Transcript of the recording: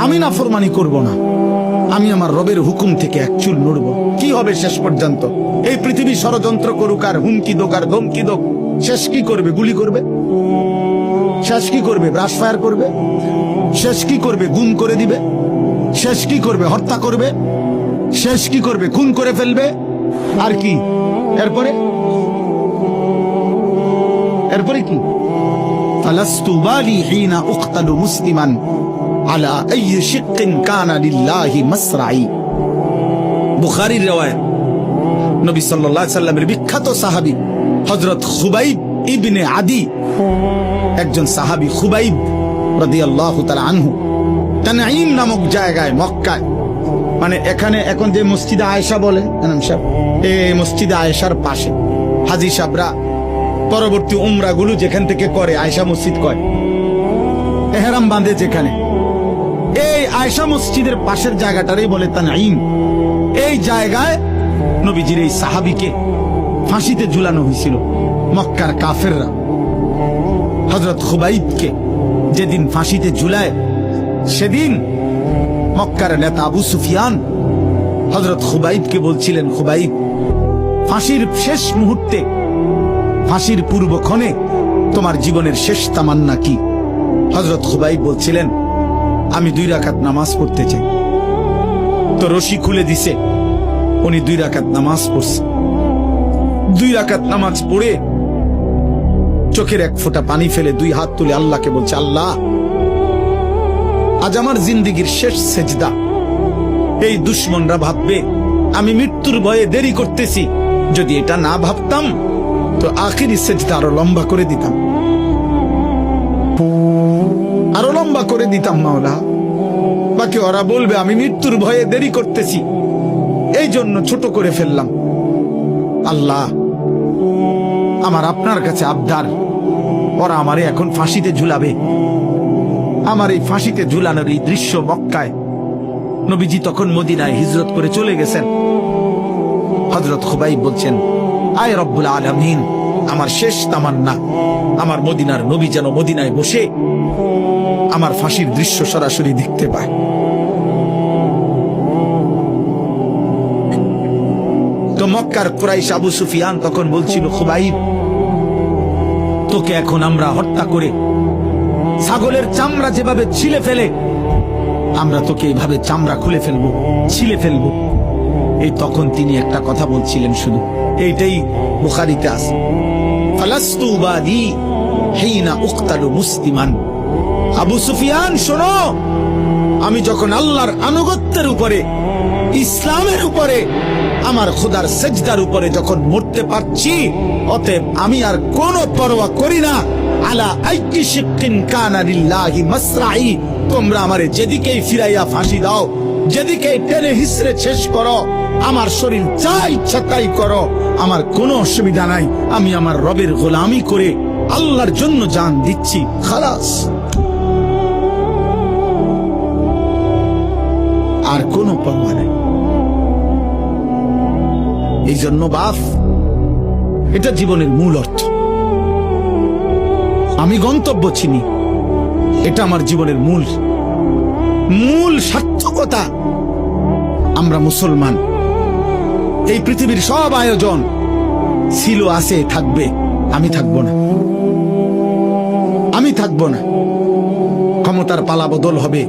আমি নাফরমানি করব না, আমি আমার রবের হুকুম থেকে এক চুল নড়ব। কি হবে শেষ পর্যন্ত? এই পৃথিবী ষড়যন্ত্র করুক আর হুমকি দোক আর ধমকি দোক, শেষ কি করবে? গুলি করবে। শেষ কি করবে? ব্রাশ ফায়ার করবে। শেষ কি করবে? গুম করে দিবে। শেষ কি করবে? হত্যা করবে। শেষ কি করবে? খুন করে ফেলবে। আর কি এরপরে? এরপরে কি? ফালাস্তু বালি হিনা উকতালু মুসলিমান আলা আই শিক্কিন কানা লিল্লাহি মাসরাই। বুখারীর riwayat, নবী সাল্লাল্লাহু আলাইহি সাল্লামের বিখ্যাত সাহাবী হযরত খুবাইব ইবনে আদি, একজন সাহাবী খুবাইব রাদিয়াল্লাহু তাআলা আনহু, তানঈম নামক জায়গায় মক্কায়, মানে এখানে এখন যে মসজিদে আয়েশা বলে, এই মসজিদে আয়েশার পাশে হাজী সাহেবরা পরবর্তী উমরা গুলো যেখান থেকে করে আয়েশা মসজিদ কয়, এহরাম বাঁধে যেখানে, এই আয়েশা মসজিদের পাশের জায়গাটারই বলে তানঈম। এই জায়গায় নবীজির এই সাহাবীকে ফাঁসিতে ঝুলানো হয়েছিল মক্কার কাফেররা। হযরত খুবাইবকে যেদিন ফাঁসিতে ঝুলায়, সেদিন মক্কার নেতা আবু সুফিয়ান হযরত খুবাইবকে বলছিলেন, খুবাইব, ফাঁসির শেষ মুহূর্তে, ফাঁসির পূর্বক্ষণে তোমার জীবনের শেষ তামান্না কি? হযরত খুবাইব বলছিলেন, আমি 2 রাকাত নামাজ পড়তে চাই। তো রশি খুলে দিছে, উনি 2 রাকাত নামাজ পড়ছে। 2 রাকাত নামাজ পড়ে চোখের এক ফোঁটা পানি ফেলে 2 হাত তুলে আল্লাহকে বলছে, আল্লাহ, আজ আমার জিন্দেগীর শেষ সেজদা। এই দুশ্মনরা ভাববে আমি মৃত্যুর ভয়ে দেরি করতেছি, যদি এটা না ভাবতাম তো আখিরি সেজদা আরো লম্বা করে দিতাম, আরো লম্বা করে দিতাম মাওলা। বাকি ওরা বলবে আমি মৃত্যুর ভয়ে দেরি করতেছি, এই জন্য ছোট করে ফেললাম। আল্লাহ, আমার আপনার কাছে আবদার, ওরা আমারে এখন ফাঁসিতে ঝুলাবে। আমার এই ফাঁসিতে ঝুলানোর এই দৃশ্য মক্কায়, নবীজি তখন মদিনায় হিজরত করে চলে গেছেন। হযরত খুবাইব বলছেন, আয় রব্বুল আলামিন, আমার শেষ তামান্না আমার মদিনার নবী যেন মদিনায় বসে আমার ফাঁসির দৃশ্য সরাসরি দেখতে পায়। তো মক্কার কুরাইশ আবু সুফিয়ান তখন বলছিল, খুবাইব, তোকে এখন আমরা হত্যা করে ছাগলের চামড়া যেভাবে ছিলে ফেলে, আমরা তোকে এইভাবে চামড়া খুলে ফেলবো, ছিলে ফেলবো। এই তখন তিনি একটা কথা বলছিলেন, শুধু এইটাই বুখারীতে আছে, ফালাস্তু বাদি হিনা উকতালু মুসলিমান। আবু সুফিয়ান, শোনো, আমি যখন আল্লাহর আনুগত্যের উপরে, ইসলামের উপরে, আমার খোদার সেজদার উপরে যখন মরতে পারছি, অতএব আমি আর কোনো পরোয়া করি না। আলা আইকি শিক্কিন কানা লিল্লাহি মাসরাই, তোমরা আমারে যেদিকেই ফিরাইয়া ফাঁসি দাও, যেদিকেই টেনে হিসড়ে শেষ করো, আমার শরীর যা ইচ্ছা তাই করো, আমার কোনো অসুবিধা নাই। আমি আমার রবের গোলামি করে আল্লাহর জন্য জান দিচ্ছি, খালাস। আর কোনো পরোয়া নেই। এই জন্য বাপ, এটা জীবনের মূল অর্থ। আমি গন্তব্য চিনি, এটা আমার জীবনের মূল সার্থকতা। আমরা মুসলমান, এই পৃথিবীর সব আয়োজন ছিল, আছে, থাকবে, আমি থাকবো না, আমি থাকবো না। ক্ষমতার পালা বদল হবে,